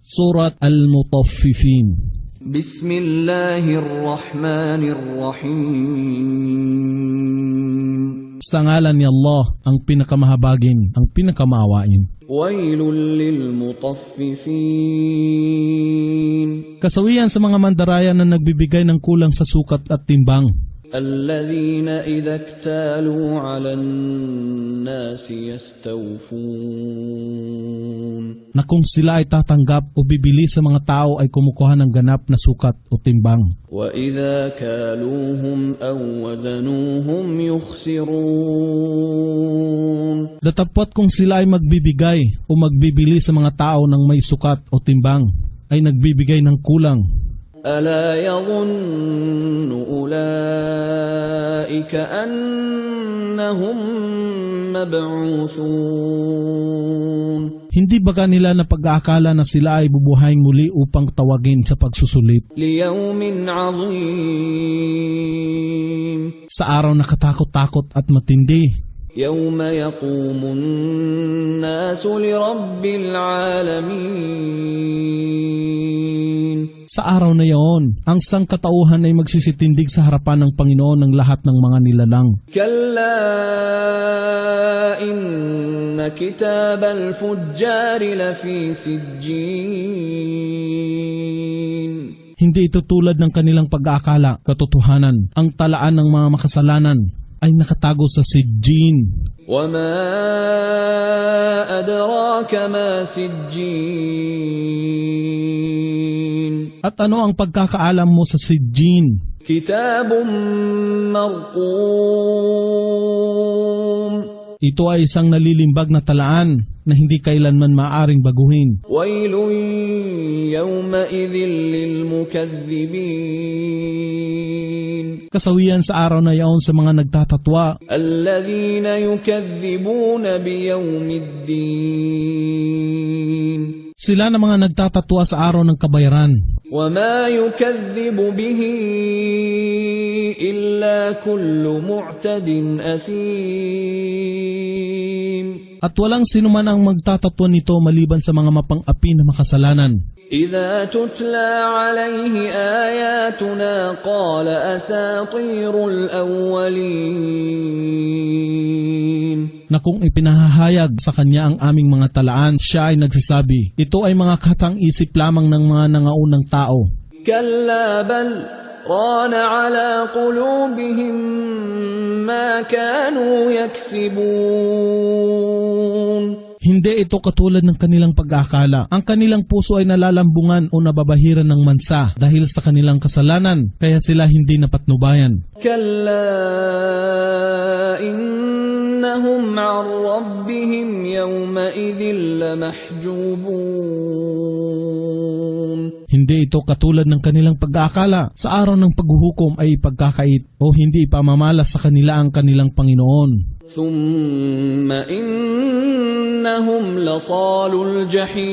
Surat Al-Mutaffifin. Bismillahirrahmanirrahim. Sa ngalan ni Allah, ang pinakamahabagin, ang pinakamaawain. Wailul lil mutaffifin. Kasawian sa mga mandaraya na nagbibigay ng kulang sa sukat at timbang. Alladhina idha iktalu 'alan nasi yastawfun. Na kung sila ay tatanggap o bibili sa mga tao ay kumukuha ng ganap na sukat o timbang. Wa idha kaluhum aw wazanuhum yukhsirun. Datapwat kung sila ay magbibigay o magbibili sa mga tao ng may sukat o timbang ay nagbibigay ng kulang. Ala yadhunnu ulaika annahum mab'uthun. Hindi ba nila na pag-aakala na sila ay bubuhayin muli upang tawagin sa pagsusulit? Liyawmin 'azim. Sa araw na katakot-takot at matindi. Yawma yaqumun nasu lirabbil alamin. Sa araw na iyon, ang sangkatauhan ay magsisitindig sa harapan ng Panginoon ng lahat ng mga nilalang. Kalla inna kitabal fujjari lafi sijjin. Hindi ito tulad ng kanilang pag-aakala, katotohanan. Ang talaan ng mga makasalanan ay nakatago sa sijjin. وَمَا أَدْرَاكَ مَا سِجِّينٌ. At ano ang pagkakaalam mo sa sijjin? Kitabun marqum. Ito ay isang nalilimbag na talaan na hindi kailanman maaring baguhin. Wailun yawma'idhin lilmukaththibin. Kasawian sa araw na iyon sa mga nagtatatwa. Alladhina yukaththibuna biyawmiddin. Sila na mga nagtatatwa sa araw ng kabayaran. وَمَا يُكَذِّبُ بِهِ إِلَّا كُلُّ مُعْتَدٍ أَثِيمٍ. At walang sinuman ang magtatatwa nito maliban sa mga mapang-api na makasalanan. إِذَا تُتْلَى عَلَيْهِ آيَاتُنَا قَالَ أَسَاطِيرُ الْأَوَّلِينَ. Na kung ipinahahayag sa kanya ang aming mga talaan, siya ay nagsasabi, ito ay mga katang-isip lamang ng mga nangaunang tao. كَلَّا بَلْ رَانَ عَلَى قُلُوبِهِمْ مَا كَانُوا يَكْسِبُونَ. Hindi ito katulad ng kanilang pag-akala. Ang kanilang puso ay nalalambungan o nababahiran ng mansa dahil sa kanilang kasalanan, kaya sila hindi napatnubayan. كَلَّا إِنَّهُمْ عَنْ رَبِّهِمْ يَوْمَئِذٍ لَمَحْجُوبُونَ. Hindi ito katulad ng kanilang pag-aakala. Sa araw ng paghuhukom ay ipagkakait o hindi ipamamalas sa kanila ang kanilang Panginoon. ثُمَّ إِنَّهُمْ لَصَالُو الْجَحِيمِ.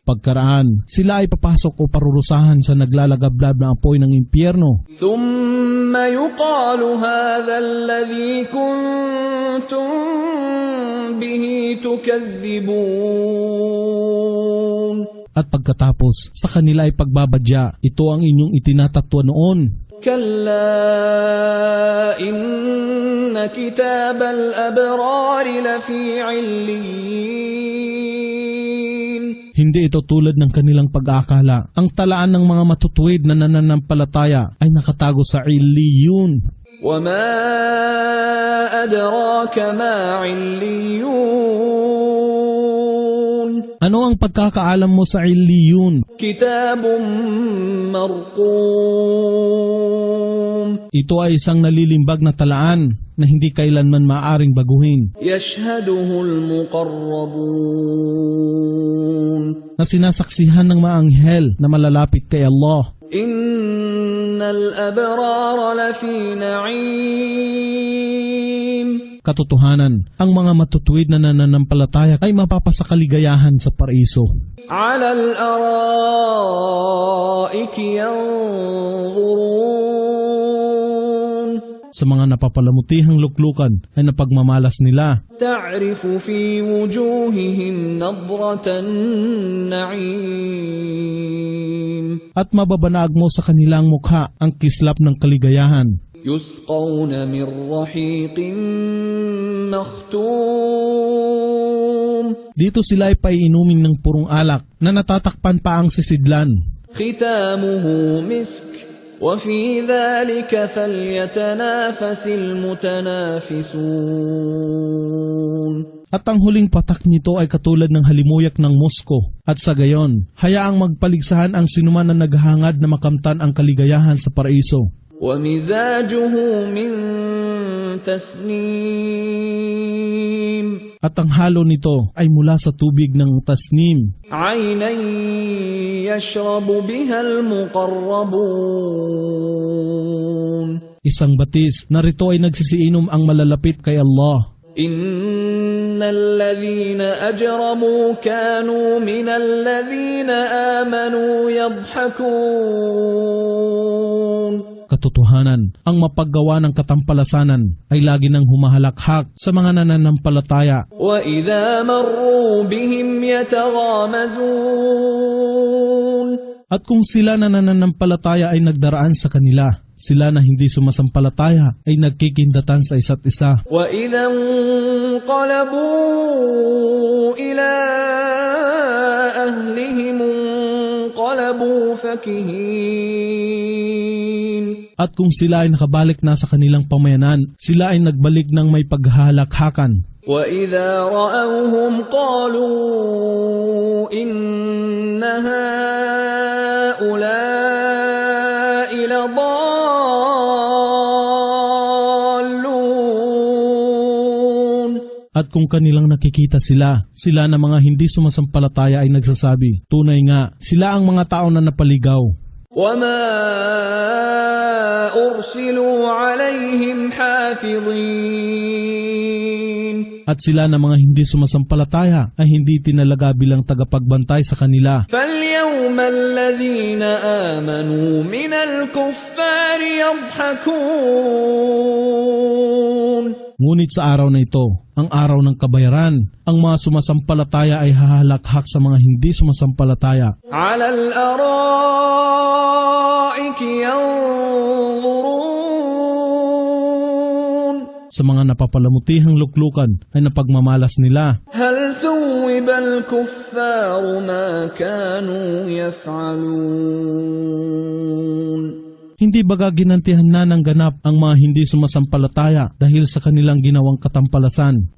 Pagkaraan, sila ay papasok o parurusahan sa naglalagablab na apoy ng impyerno. ثُمَّ يُقَالُ هَذَا الَّذِي كُنتُم بِهِ تُكَذِّبُونَ. At pagkatapos, sa kanila ay pagbabadya, ito ang inyong itinatatwa noon. كَلَّا إِنَّ كِتَابَ الْأَبْرَارِ لَفِي عِلِّيِّينَ. Hindi ito tulad ng kanilang pag-aakala. Ang talaan ng mga matutuwid na nananampalataya ay nakatago sa Illiyun. وَمَا أَدْرَاكَ مَا عِلِّيُّونَ. Ano ang pagkakaalam mo sa Illiyun? Kitabun marqum. Ito ay isang nalilimbag na talaan na hindi kailanman maaring baguhin. Yashhaduhul muqarrabun. Na sinasaksihan ng mga anghel na malalapit kay Allah. Innal abrara lafi na'im. Katotohanan, ang mga matutuwid na nananampalataya ay mapapasakaligayahan sa paraiso. Ala al-araiki yanzurun. Sa mga napapalamutihang luklukan ay napagmamalas nila. تعرف في وجوههم نضرة النعيم At mababanaag mo sa kanilang mukha ang kislap ng kaligayahan. يسقون من رحيق مختوم Dito sila ay paiinumin ng purong alak na natatakpan pa ang sisidlan. ختامه مسك وفي ذلك فليتنافس المتنافسون At ang huling patak nito ay katulad ng halimuyak ng musko. At sa gayon, hayaang magpaligsahan ang sinuman na naghahangad na makamtan ang kaligayahan sa paraiso. ومزاجه من تسنيم At ang halo nito ay mula sa tubig ng tasnim. عينا يشرب بها المقربون Isang batis na rito ay nagsisiinom ang malalapit kay Allah. إن الذين أجرموا كانوا من الذين آمنوا يضحكون Katotohanan, ang mapaggawa ng katampalasanan ay lagi nang humahalakhak sa mga nananampalataya. وإذا مروا بهم يتغامزون At kung sila na nananampalataya ay nagdaraan sa kanila, sila na hindi sumasampalataya ay nagkikindatan sa isa't isa. وإذا انقلبوا إلى أهلهم انقلبوا فكهين At kung sila ay nakabalik na sa kanilang pamayanan, sila ay nagbalik ng may paghahalakhakan. وإذا رأوهم قالوا إن هؤلاء لضالون At kung kanilang nakikita sila na mga hindi sumasampalataya ay nagsasabi, tunay nga, sila ang mga tao na napaligaw. وما أرسلوا عليهم حافظين At sila na mga hindi sumasampalataya ay hindi tinalaga bilang tagapagbantay sa kanila. فاليوم الذين آمنوا من الكفار يضحكون Ngunit sa araw na ito, ang araw ng kabayaran, ang mga sumasampalataya ay hahalakhak sa mga hindi sumasampalataya. على الأرائك ينظرون Sa mga napapalamutihang luklukan ay napagmamalas nila. هل ثوب الكفار ما كانوا يفعلون Hindi baga ginantihan na ng ganap ang mga hindi sumasampalataya dahil sa kanilang ginawang katampalasan.